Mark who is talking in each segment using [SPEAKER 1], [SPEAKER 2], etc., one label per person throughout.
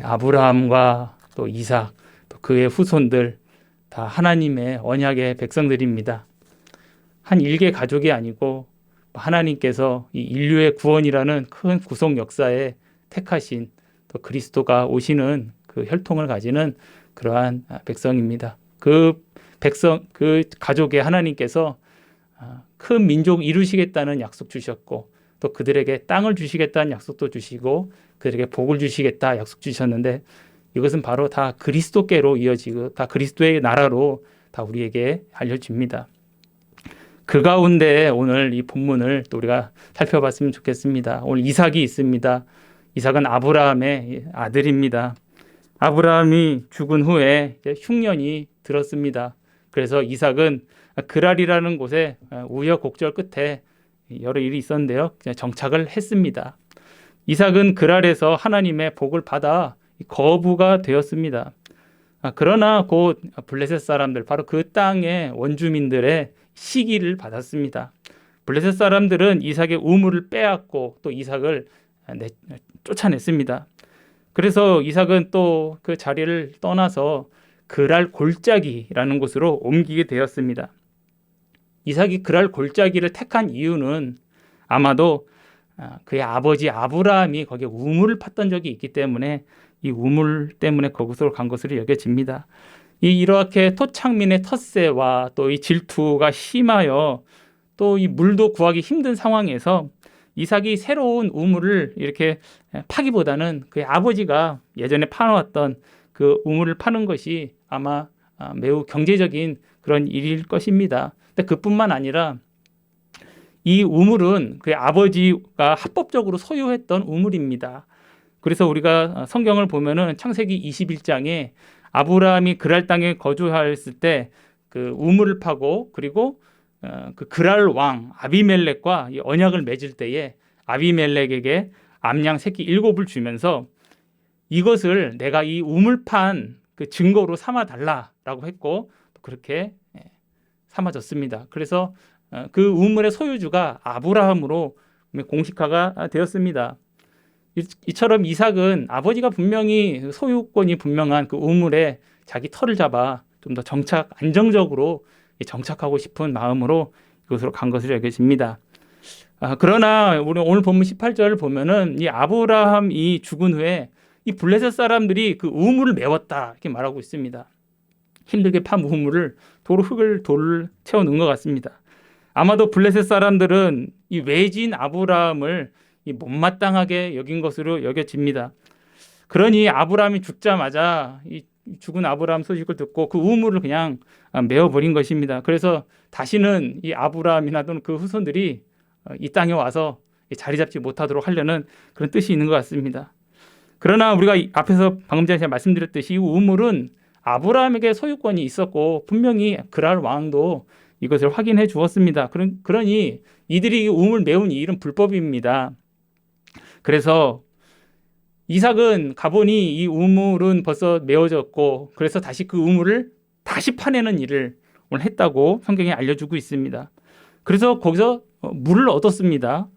[SPEAKER 1] 아브라함과 또 이삭, 또 그의 후손들 다 하나님의 언약의 백성들입니다. 한 일개 가족이 아니고 하나님께서 이 인류의 구원이라는 큰 구속 역사에 택하신 또 그리스도가 오시는 그 혈통을 가지는 그러한 백성입니다. 그 백성, 그 가족의 하나님께서 큰 민족 이루시겠다는 약속 주셨고 또 그들에게 땅을 주시겠다는 약속도 주시고 그들에게 복을 주시겠다 약속 주셨는데 이것은 바로 다 그리스도께로 이어지고 다 그리스도의 나라로 다 우리에게 알려집니다. 그 가운데 오늘 이 본문을 또 우리가 살펴봤으면 좋겠습니다. 오늘 이삭이 있습니다. 이삭은 아브라함의 아들입니다. 아브라함이 죽은 후에 흉년이 들었습니다. 그래서 이삭은 그랄이라는 곳에 우여곡절 끝에 여러 일이 있었는데요. 정착을 했습니다. 이삭은 그랄에서 하나님의 복을 받아 거부가 되었습니다. 그러나 곧 블레셋 사람들, 바로 그 땅의 원주민들의 시기를 받았습니다. 블레셋 사람들은 이삭의 우물을 빼앗고 또 이삭을 쫓아냈습니다. 그래서 이삭은 또 그 자리를 떠나서 그랄 골짜기라는 곳으로 옮기게 되었습니다. 이삭이 그랄 골짜기를 택한 이유는 아마도 그의 아버지 아브라함이 거기에 우물을 팠던 적이 있기 때문에 이 우물 때문에 그곳으로 간 것으로 여겨집니다. 이렇게 토착민의 텃세와 또 이 질투가 심하여 또 이 물도 구하기 힘든 상황에서 이삭이 새로운 우물을 이렇게 파기보다는 그의 아버지가 예전에 파놓았던 그 우물을 파는 것이 아마 매우 경제적인 그런 일일 것입니다. 근데 그뿐만 아니라 이 우물은 그의 아버지가 합법적으로 소유했던 우물입니다. 그래서 우리가 성경을 보면은 창세기 21장에 아브라함이 그랄 땅에 거주하였을 때 그 우물을 파고 그리고 그 그랄 왕 아비멜렉과 이 언약을 맺을 때에 아비멜렉에게 암양 새끼 7을 주면서 이것을 내가 이 우물판 그 증거로 삼아 달라라고 했고 그렇게 삼아졌습니다. 그래서 그 우물의 소유주가 아브라함으로 공식화가 되었습니다. 이처럼 이삭은 아버지가 분명히 소유권이 분명한 그 우물에 자기 터를 잡아 좀 더 안정적으로 정착하고 싶은 마음으로 이곳으로 간 것으로 여겨집니다. 그러나 우리 오늘 본문 18절을 보면은 이 아브라함이 죽은 후에 이 블레셋 사람들이 그 우물을 메웠다 이렇게 말하고 있습니다. 힘들게 판 우물을 돌을 채워 넣은 것 같습니다. 아마도 블레셋 사람들은 이 외진 아브라함을 못마땅하게 여긴 것으로 여겨집니다. 그러니 아브라함이 죽자마자 이 죽은 아브라함 소식을 듣고 그 우물을 그냥 메워버린 것입니다. 그래서 다시는 이 아브라함이나 또는 그 후손들이 이 땅에 와서 자리 잡지 못하도록 하려는 그런 뜻이 있는 것 같습니다. 그러나 우리가 앞에서 방금 전에 제가 말씀드렸듯이 이 우물은 아브라함에게 소유권이 있었고 분명히 그랄 왕도 이것을 확인해 주었습니다. 그러니 이들이 이 우물 메운 이 일은 불법입니다. 그래서 이삭은 가보니 이 우물은 벌써 메워졌고 그래서 다시 그 우물을 다시 파내는 일을 오늘 했다고 성경에 알려주고 있습니다. 그래서 거기서 물을 얻었습니다.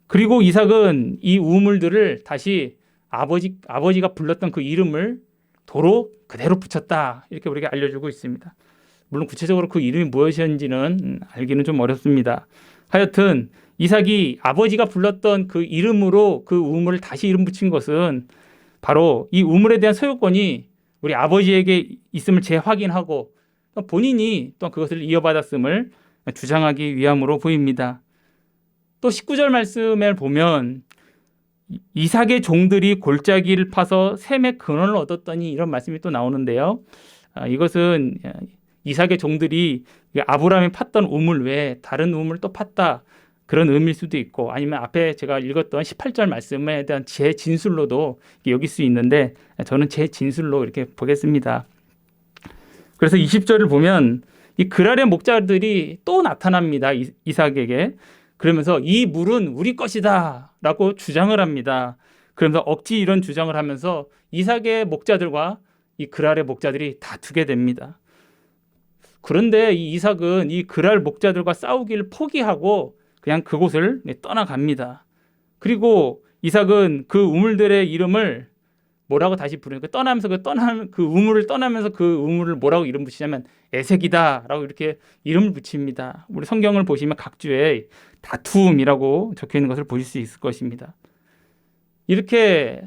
[SPEAKER 1] 그리고 이삭은 이 우물들을 다시 아버지가 불렀던 그 이름을 도로 그대로 붙였다 이렇게 우리가 알려주고 있습니다. 물론 구체적으로 그 이름이 무엇이었는지는 알기는 좀 어렵습니다. 하여튼 이삭이 아버지가 불렀던 그 이름으로 그 우물을 다시 이름 붙인 것은 바로 이 우물에 대한 소유권이 우리 아버지에게 있음을 재확인하고 본인이 또 그것을 이어받았음을 주장하기 위함으로 보입니다. 또 19절 말씀을 보면 이삭의 종들이 골짜기를 파서 샘의 근원을 얻었더니 이런 말씀이 또 나오는데요. 이것은 이삭의 종들이 아브라함이 팠던 우물 외에 다른 우물을 또 팠다 그런 의미일 수도 있고 아니면 앞에 제가 읽었던 18절 말씀에 대한 제 진술로도 여길 수 있는데 저는 제 진술로 이렇게 보겠습니다. 그래서 20절을 보면 이 그랄의 목자들이 또 나타납니다. 이삭에게. 그러면서 이 물은 우리 것이다 라고 주장을 합니다. 그러면서 억지 이런 주장을 하면서 이삭의 목자들과 이 그랄의 목자들이 다투게 됩니다. 그런데 이 이삭은 이 그랄 목자들과 싸우기를 포기하고 그냥 그곳을 떠나갑니다. 그리고 이삭은 그 우물들의 이름을 뭐라고 다시 부르니까 떠나면서 그 우물을 떠나면서 그 우물을 뭐라고 이름 붙이냐면 에색이다라고 이렇게 이름을 붙입니다. 우리 성경을 보시면 각주에 다툼이라고 적혀 있는 것을 보실 수 있을 것입니다. 이렇게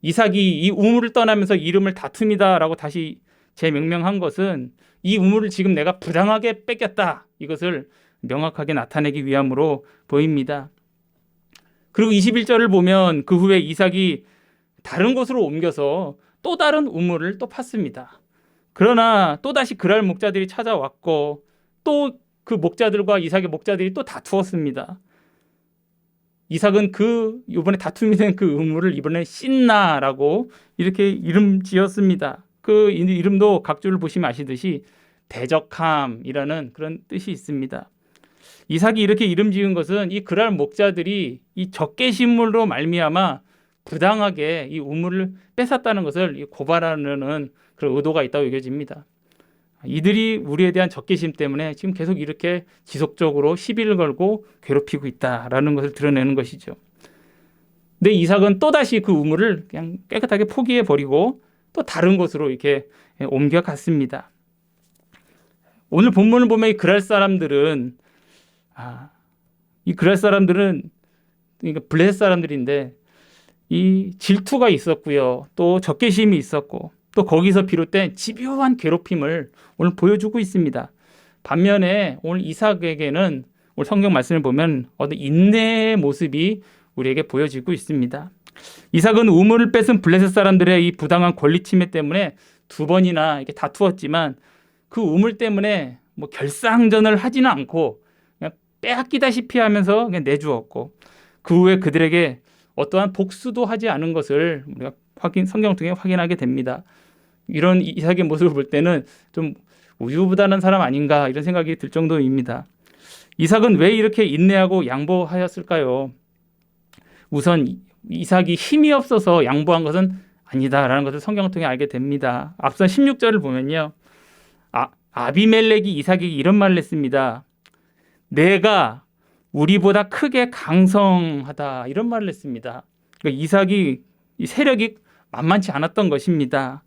[SPEAKER 1] 이삭이 이 우물을 떠나면서 이름을 다툼이다라고 다시 재명명한 것은 이 우물을 지금 내가 부당하게 뺏겼다, 이것을 명확하게 나타내기 위함으로 보입니다. 그리고 21절을 보면 그 후에 이삭이 다른 곳으로 옮겨서 또 다른 우물을 또 팠습니다. 그러나 또다시 그랄 목자들이 찾아왔고 또 그 목자들과 이삭의 목자들이 또 다투었습니다. 이삭은 이번에 다툼이 된 그 우물을 이번에 신나라고 이렇게 이름 지었습니다. 그 이름도 각주를 보시면 아시듯이 대적함이라는 그런 뜻이 있습니다. 이삭이 이렇게 이름 지은 것은 이 그랄 목자들이 이 적개심으로 말미암아 부당하게 이 우물을 뺏었다는 것을 고발하는 그런 의도가 있다고 여겨집니다. 이들이 우리에 대한 적개심 때문에 지금 계속 이렇게 지속적으로 시비를 걸고 괴롭히고 있다라는 것을 드러내는 것이죠. 근데 이삭은 또다시 그 우물을 그냥 깨끗하게 포기해 버리고 또 다른 곳으로 이렇게 옮겨갔습니다. 오늘 본문을 보면 이 그랄 사람들은 그러니까 블레셋 사람들인데 이 질투가 있었고요. 또 적개심이 있었고 또 거기서 비롯된 집요한 괴롭힘을 오늘 보여주고 있습니다. 반면에 오늘 이삭에게는 오늘 성경 말씀을 보면 어떤 인내의 모습이 우리에게 보여지고 있습니다. 이삭은 우물을 뺏은 블레셋 사람들의 이 부당한 권리침해 때문에 두 번이나 이렇게 다투었지만 그 우물 때문에 뭐 결상전을 하지는 않고 그냥 빼앗기다시피 하면서 그냥 내주었고 그 후에 그들에게 어떠한 복수도 하지 않은 것을 우리가 성경을 통해 확인하게 됩니다. 이런 이삭의 모습을 볼 때는 좀 우유부단한 사람 아닌가 이런 생각이 들 정도입니다. 이삭은 왜 이렇게 인내하고 양보하였을까요? 우선 이삭이 힘이 없어서 양보한 것은 아니다라는 것을 성경을 통해 알게 됩니다. 앞선 16절을 보면요. 아비멜렉이 이삭에게 이런 말을 했습니다. 내가 우리보다 크게 강성하다, 이런 말을 했습니다. 그러니까 이삭이 세력이 만만치 않았던 것입니다.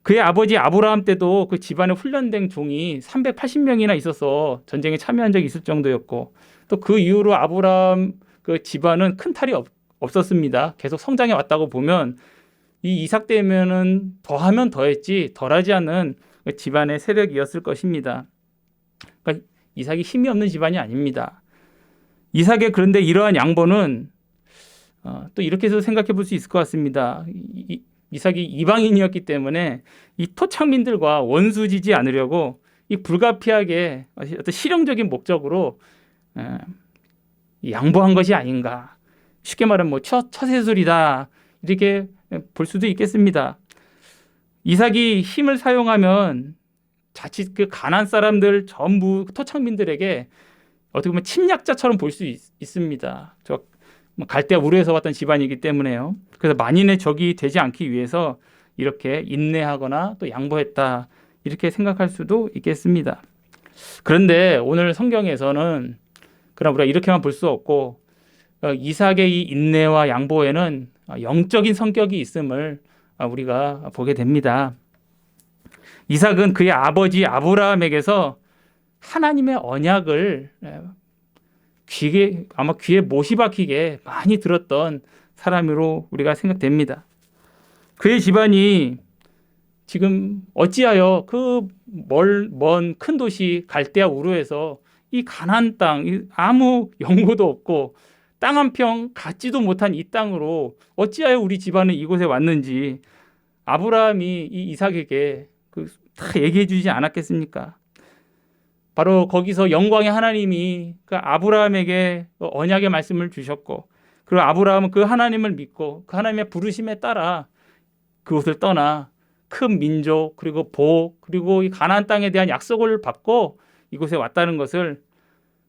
[SPEAKER 1] 그의 아버지 아브라함 때도 그 집안에 훈련된 종이 380명이나 있어서 전쟁에 참여한 적이 있을 정도였고 또 그 이후로 아브라함 그 집안은 큰 탈이 없었습니다. 계속 성장해 왔다고 보면 이 이삭 때면은 더하면 더했지 덜하지 않은 그 집안의 세력이었을 것입니다. 그러니까 이삭이 힘이 없는 집안이 아닙니다. 이삭의 그런데 이러한 양보는 또 이렇게 해서 생각해 볼 수 있을 것 같습니다. 이삭이 이방인이었기 때문에 이 토착민들과 원수지지 않으려고 이 불가피하게 어떤 실용적인 목적으로 양보한 것이 아닌가. 쉽게 말하면 뭐 처세술이다 이렇게 볼 수도 있겠습니다. 이삭이 힘을 사용하면 자칫 그 가나안 사람들 전부 토착민들에게 어떻게 보면 침략자처럼 볼 수 있습니다. 저 갈대아 우르에서 왔던 집안이기 때문에요. 그래서 만인의 적이 되지 않기 위해서 이렇게 인내하거나 또 양보했다 이렇게 생각할 수도 있겠습니다. 그런데 오늘 성경에서는 그러나 우리가 이렇게만 볼 수 없고 이삭의 이 인내와 양보에는 영적인 성격이 있음을 우리가 보게 됩니다. 이삭은 그의 아버지 아브라함에게서 하나님의 언약을 귀에 못이 박히게 많이 들었던 사람으로 우리가 생각됩니다. 그의 집안이 지금 어찌하여 그 먼 큰 도시 갈대아 우르에서 이 가나안 땅, 아무 연고도 없고 땅 한 평 갖지도 못한 이 땅으로 어찌하여 우리 집안은 이곳에 왔는지 아브라함이 이 이삭에게 다 얘기해 주지 않았겠습니까? 바로 거기서 영광의 하나님이 그 아브라함에게 언약의 말씀을 주셨고 그리고 아브라함은 그 하나님을 믿고 그 하나님의 부르심에 따라 그곳을 떠나 큰 민족 그리고 복 그리고 이 가나안 땅에 대한 약속을 받고 이곳에 왔다는 것을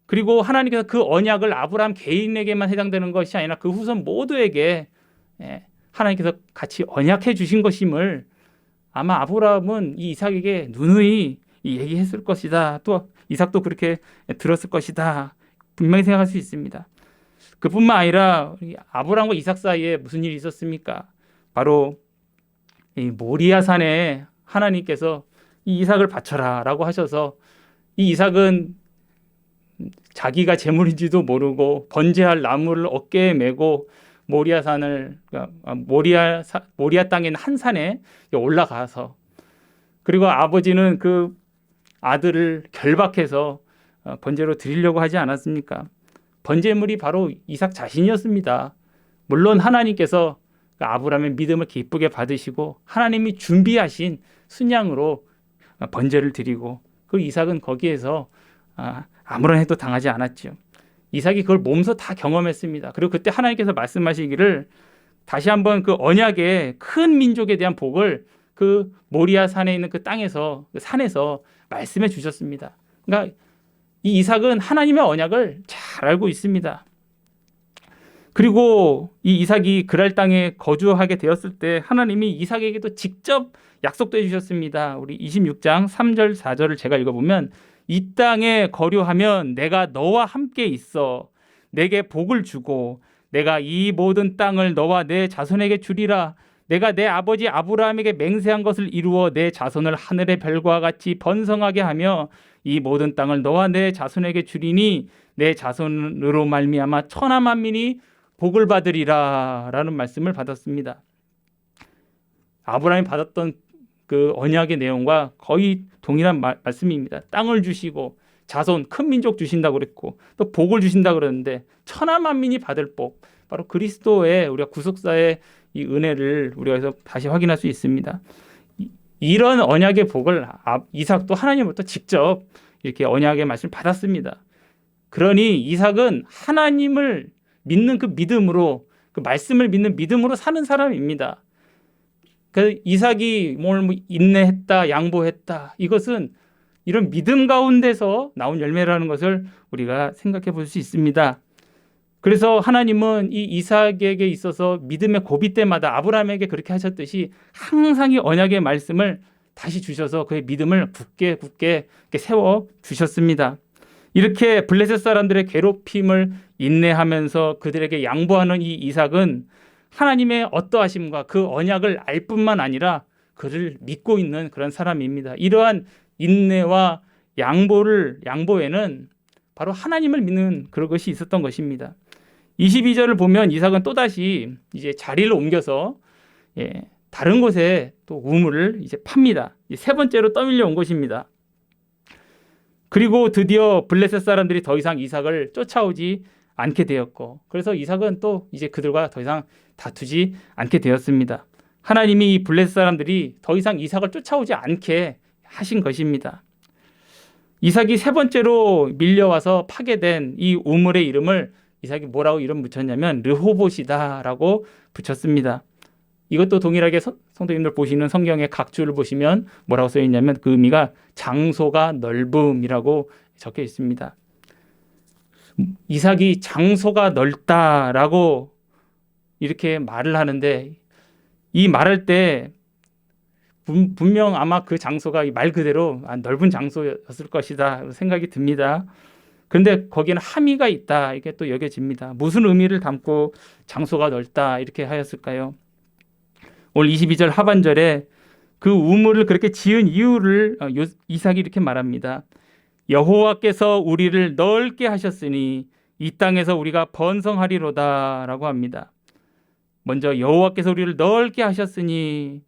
[SPEAKER 1] 그리고 하나님께서 그 언약을 아브라함 개인에게만 해당되는 것이 아니라 그 후손 모두에게 하나님께서 같이 언약해 주신 것임을 아마 아브라함은 이 이삭에게 누누이 얘기했을 것이다. 또 이삭도 그렇게 들었을 것이다. 분명히 생각할 수 있습니다. 그뿐만 아니라 아브라함과 이삭 사이에 무슨 일이 있었습니까? 바로 이 모리아 산에 하나님께서 이 이삭을 바쳐라라고 하셔서 이 이삭은 자기가 제물인지도 모르고 번제할 나무를 어깨에 메고 모리아 산을 모리아 땅에 있는 한 산에 올라가서, 그리고 아버지는 그 아들을 결박해서 번제로 드리려고 하지 않았습니까? 번제물이 바로 이삭 자신이었습니다. 물론 하나님께서 아브라함의 믿음을 기쁘게 받으시고 하나님이 준비하신 순양으로 번제를 드리고, 그 이삭은 거기에서 아무런 해도 당하지 않았죠. 이삭이 그걸 몸소 다 경험했습니다. 그리고 그때 하나님께서 말씀하시기를 다시 한번 그 언약의 큰 민족에 대한 복을 그 모리아 산에 있는 그 땅에서, 그 산에서 말씀해 주셨습니다. 그러니까 이 이삭은 하나님의 언약을 잘 알고 있습니다. 그리고 이 이삭이 그랄 땅에 거주하게 되었을 때 하나님이 이삭에게도 직접 약속도 해주셨습니다. 우리 26장 3절 4절을 제가 읽어보면, 이 땅에 거류하면 내가 너와 함께 있어 내게 복을 주고 내가 이 모든 땅을 너와 내 자손에게 주리라. 내가 내 아버지 아브라함에게 맹세한 것을 이루어 내 자손을 하늘의 별과 같이 번성하게 하며 이 모든 땅을 너와 내 자손에게 주리니 내 자손으로 말미암아 천하 만민이 복을 받으리라 라는 말씀을 받았습니다. 아브라함이 받았던 그 언약의 내용과 거의 동일한 말씀입니다. 땅을 주시고 자손, 큰 민족 주신다고 그랬고 또 복을 주신다고 그랬는데 천하 만민이 받을 복, 바로 그리스도의 우리가 구속사의 이 은혜를 우리가 여기서 다시 확인할 수 있습니다. 이런 언약의 복을 이삭도 하나님으로부터 직접 이렇게 언약의 말씀을 받았습니다. 그러니 이삭은 하나님을 믿는 그 믿음으로, 그 말씀을 믿는 믿음으로 사는 사람입니다. 그 이삭이 뭘 인내했다, 양보했다, 이것은 이런 믿음 가운데서 나온 열매라는 것을 우리가 생각해 볼 수 있습니다. 그래서 하나님은 이 이삭에게 있어서 믿음의 고비 때마다 아브라함에게 그렇게 하셨듯이 항상 이 언약의 말씀을 다시 주셔서 그의 믿음을 굳게 세워 주셨습니다. 이렇게 블레셋 사람들의 괴롭힘을 인내하면서 그들에게 양보하는 이 이삭은 하나님의 어떠하심과 그 언약을 알 뿐만 아니라 그를 믿고 있는 그런 사람입니다. 이러한 인내와 양보에는 바로 하나님을 믿는 그런 것이 있었던 것입니다. 22절을 보면 이삭은 또다시 이제 자리를 옮겨서 다른 곳에 또 우물을 이제 팝니다. 세 번째로 떠밀려 온 것입니다. 그리고 드디어 블레셋 사람들이 더 이상 이삭을 쫓아오지 않게 되었고, 그래서 이삭은 또 이제 그들과 더 이상 다투지 않게 되었습니다. 하나님이 이 블레셋 사람들이 더 이상 이삭을 쫓아오지 않게 하신 것입니다. 이삭이 세 번째로 밀려와서 파괴된 이 우물의 이름을 이삭이 뭐라고 이름 붙였냐면 르호봇이다라고 붙였습니다. 이것도 동일하게 성도님들 보시는 성경의 각 줄을 보시면 뭐라고 써 있냐면 그 의미가 장소가 넓음이라고 적혀 있습니다. 이삭이 장소가 넓다라고 이렇게 말을 하는데, 이 말할 때 분명 아마 그 장소가 말 그대로 넓은 장소였을 것이다 생각이 듭니다. 그런데 거기에는 함의가 있다, 이게 또 여겨집니다. 무슨 의미를 담고 장소가 넓다 이렇게 하였을까요? 오늘 22절 하반절에 그 우물을 그렇게 지은 이유를 이삭이 이렇게 말합니다. 여호와께서 우리를 넓게 하셨으니 이 땅에서 우리가 번성하리로다 라고 합니다. 먼저 여호와께서 우리를 넓게 하셨으니,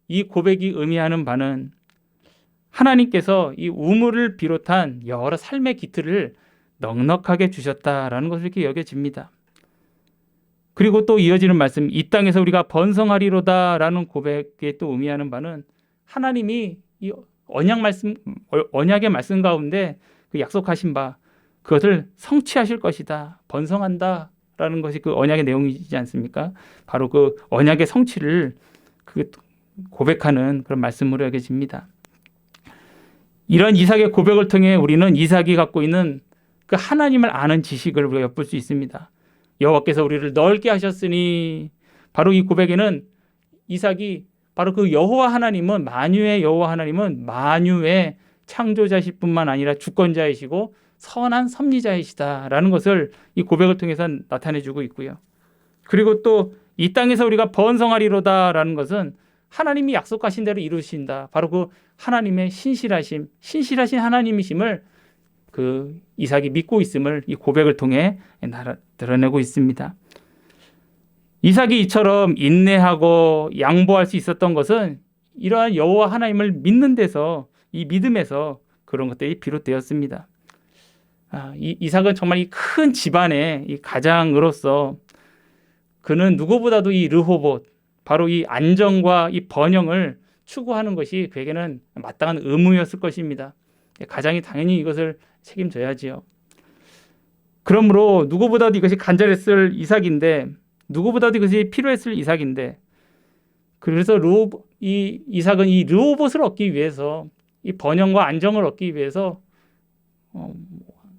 [SPEAKER 1] 이 고백이 의미하는 바는 하나님께서 이 우물을 비롯한 여러 삶의 기틀을 넉넉하게 주셨다라는 것을 이렇게 여겨집니다. 그리고 또 이어지는 말씀, 이 땅에서 우리가 번성하리로다라는 고백에 또 의미하는 바는 하나님이 이 언약의 말씀 가운데 그 약속하신 바, 그것을 성취하실 것이다, 번성한다라는 것이 그 언약의 내용이지 않습니까? 바로 그 언약의 성취를 고백하는 그런 말씀으로 여겨집니다. 이런 이삭의 고백을 통해 우리는 이삭이 갖고 있는 그 하나님을 아는 지식을 우리가 엿볼 수 있습니다. 여호와께서 우리를 넓게 하셨으니, 바로 이 고백에는 이삭이 바로 그 여호와 하나님은, 만유의 여호와 하나님은 만유의 창조자실 뿐만 아니라 주권자이시고 선한 섭리자이시다라는 것을 이 고백을 통해서 나타내주고 있고요. 그리고 또 이 땅에서 우리가 번성하리로다라는 것은 하나님이 약속하신 대로 이루신다. 바로 그 하나님의 신실하신 하나님이심을 그 이삭이 믿고 있음을 이 고백을 통해 드러내고 있습니다. 이삭이 이처럼 인내하고 양보할 수 있었던 것은 이러한 여호와 하나님을 믿는 데서, 이 믿음에서 그런 것들이 비롯되었습니다. 이삭은 정말 이 큰 집안의 이 가장으로서 그는 누구보다도 이 르호봇, 바로 이 안정과 이 번영을 추구하는 것이 그에게는 마땅한 의무였을 것입니다. 가장이 당연히 이것을 책임져야지요. 그러므로 누구보다도 이것이 간절했을 이삭인데, 누구보다도 이것이 필요했을 이삭인데, 그래서 이 이삭은 이 르호봇을 얻기 위해서, 이 번영과 안정을 얻기 위해서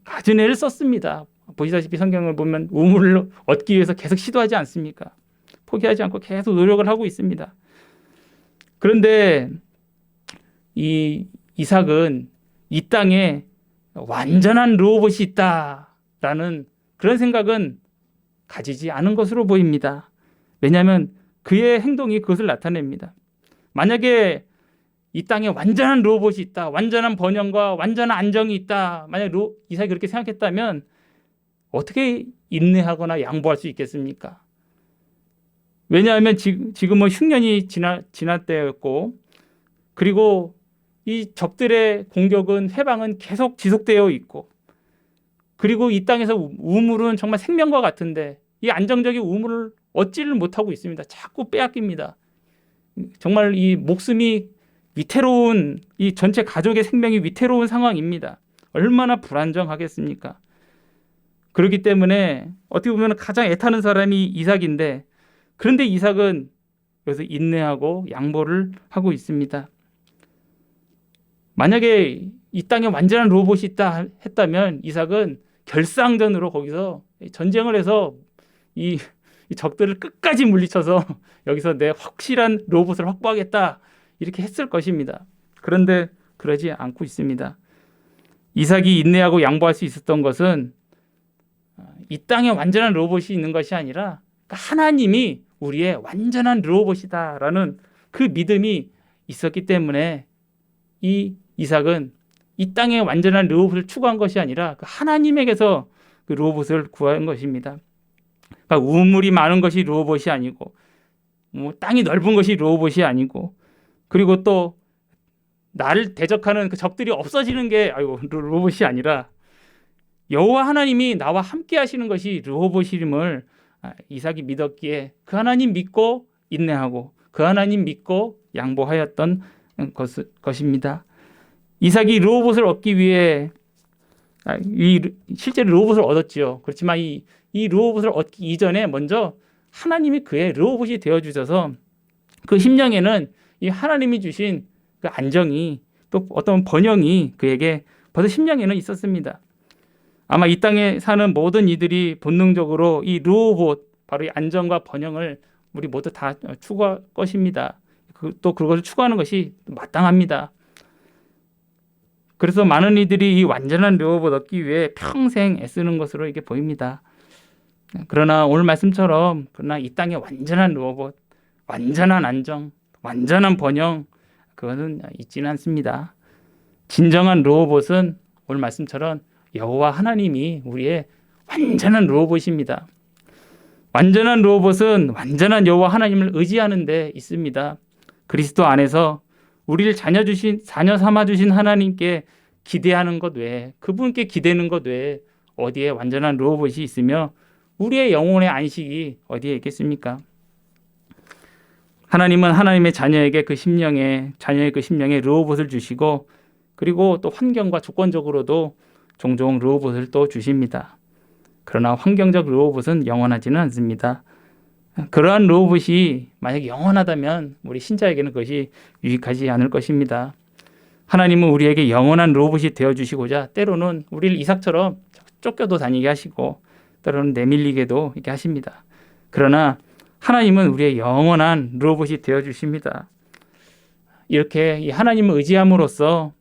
[SPEAKER 1] 갖은 애를 썼습니다. 보시다시피 성경을 보면 우물을 얻기 위해서 계속 시도하지 않습니까? 포기하지 않고 계속 노력을 하고 있습니다. 그런데 이 이삭은 이 땅에 완전한 르호봇이 있다라는 그런 생각은 가지지 않은 것으로 보입니다. 왜냐하면 그의 행동이 그것을 나타냅니다. 만약에 이 땅에 완전한 르호봇이 있다, 완전한 번영과 완전한 안정이 있다, 만약 이삭이 그렇게 생각했다면 어떻게 인내하거나 양보할 수 있겠습니까? 왜냐하면 지금은 흉년이 지날 때였고, 그리고 이 적들의 공격은, 해방은 계속 지속되어 있고, 그리고 이 땅에서 우물은 정말 생명과 같은데 이 안정적인 우물을 얻지를 못하고 있습니다. 자꾸 빼앗깁니다. 정말 이 목숨이 위태로운, 이 전체 가족의 생명이 위태로운 상황입니다. 얼마나 불안정하겠습니까? 그렇기 때문에 어떻게 보면 가장 애타는 사람이 이삭인데, 그런데 이삭은 여기서 인내하고 양보를 하고 있습니다. 만약에 이 땅에 완전한 르호봇이 있다 했다면 이삭은 결상전으로 거기서 전쟁을 해서 이 적들을 끝까지 물리쳐서 여기서 내 확실한 르호봇을 확보하겠다, 이렇게 했을 것입니다. 그런데 그러지 않고 있습니다. 이삭이 인내하고 양보할 수 있었던 것은 이 땅에 완전한 르호봇이 있는 것이 아니라 하나님이 우리의 완전한 르호봇이다라는 그 믿음이 있었기 때문에 이 이삭은 이 땅에 완전한 르호봇을 추구한 것이 아니라 그 하나님에게서 그 르호봇을 구한 것입니다. 그러니까 우물이 많은 것이 르호봇이 아니고, 땅이 넓은 것이 르호봇이 아니고, 그리고 또 나를 대적하는 그 적들이 없어지는 게 르호봇이 아니라 여호와 하나님이 나와 함께 하시는 것이 르호봇임을 이삭이 믿었기에 그 하나님 믿고 인내하고 그 하나님 믿고 양보하였던 것입니다. 이삭이 르호봇을 얻기 위해 실제로 르호봇을 얻었지요. 그렇지만 이 르호봇을 얻기 이전에 먼저 하나님이 그의 르호봇이 되어주셔서 그 심령에는 이 하나님이 주신 그 안정이, 또 어떤 번영이 그에게 벌써 심령에는 있었습니다. 아마 이 땅에 사는 모든 이들이 본능적으로 이 르호봇, 바로 이 안정과 번영을 우리 모두 다 추구할 것입니다. 또 그것을 추구하는 것이 마땅합니다. 그래서 많은 이들이 이 완전한 르호봇 얻기 위해 평생 애쓰는 것으로 이게 보입니다. 그러나 오늘 말씀처럼, 그러나 이 땅에 완전한 르호봇, 완전한 안정, 완전한 번영, 그것은 있지는 않습니다. 진정한 르호봇은 오늘 말씀처럼 여호와 하나님이 우리의 완전한 르호봇입니다. 완전한 르호봇은 완전한 여호와 하나님을 의지하는 데 있습니다. 그리스도 안에서 우리를 자녀 삼아 주신 하나님께 기대하는 것 외에, 그분께 기대는 것 외에 어디에 완전한 르호봇이 있으며 우리의 영혼의 안식이 어디에 있겠습니까? 하나님은 하나님의 자녀의 그 심령에 르호봇을 주시고, 그리고 또 환경과 조건적으로도 종종 르호봇을 또 주십니다. 그러나 환경적 르호봇은 영원하지는 않습니다. 그러한 르호봇이 만약 영원하다면 우리 신자에게는 그것이 유익하지 않을 것입니다. 하나님은 우리에게 영원한 르호봇이 되어주시고자 때로는 우리를 이삭처럼 쫓겨도 다니게 하시고, 때로는 내밀리게도 이렇게 하십니다. 그러나 하나님은 우리의 영원한 르호봇이 되어주십니다. 이렇게 이 하나님을 의지함으로써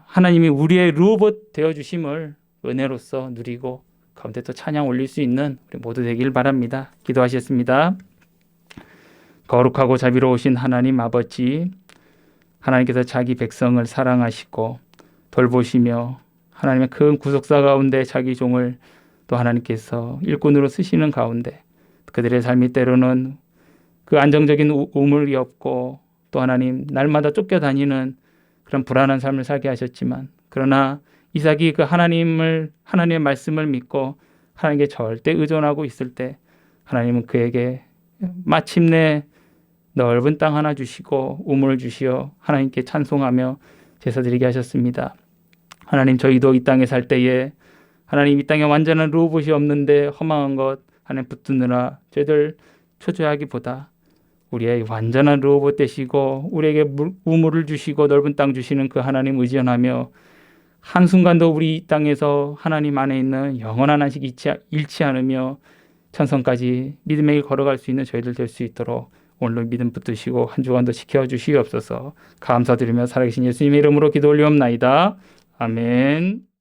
[SPEAKER 1] 하나님이 우리의 르호봇 되어주심을 은혜로서 누리고, 가운데 또 찬양 올릴 수 있는 우리 모두 되길 바랍니다. 기도하셨습니다. 거룩하고 자비로우신 하나님 아버지, 하나님께서 자기 백성을 사랑하시고 돌보시며 하나님의 큰 구속사 가운데 자기 종을 또 하나님께서 일꾼으로 쓰시는 가운데 그들의 삶이 때로는 그 안정적인 우물이 없고 또 하나님 날마다 쫓겨다니는 그런 불안한 삶을 살게 하셨지만, 그러나 이삭이 그 하나님의 말씀을 믿고 하나님께 절대 의존하고 있을 때 하나님은 그에게 마침내 넓은 땅 하나 주시고 우물을 주시어 하나님께 찬송하며 제사 드리게 하셨습니다. 하나님, 저희도 이 땅에 살 때에 하나님 이 땅에 완전한 루봇이 없는데 허망한 것 하나님 붙드느라 저희들 초조하기보다 우리의 완전한 루봇 되시고 우리에게 우물을 주시고 넓은 땅 주시는 그 하나님 의지하며 한순간도 우리 이 땅에서 하나님 안에 있는 영원한 안식 잃지 않으며 천성까지 믿음의 길 걸어갈 수 있는 저희들 될 수 있도록 오늘도 믿음 붙드시고 한 주간도 지켜주시옵소서. 감사드리며 살아계신 예수님의 이름으로 기도 올리옵나이다. 아멘.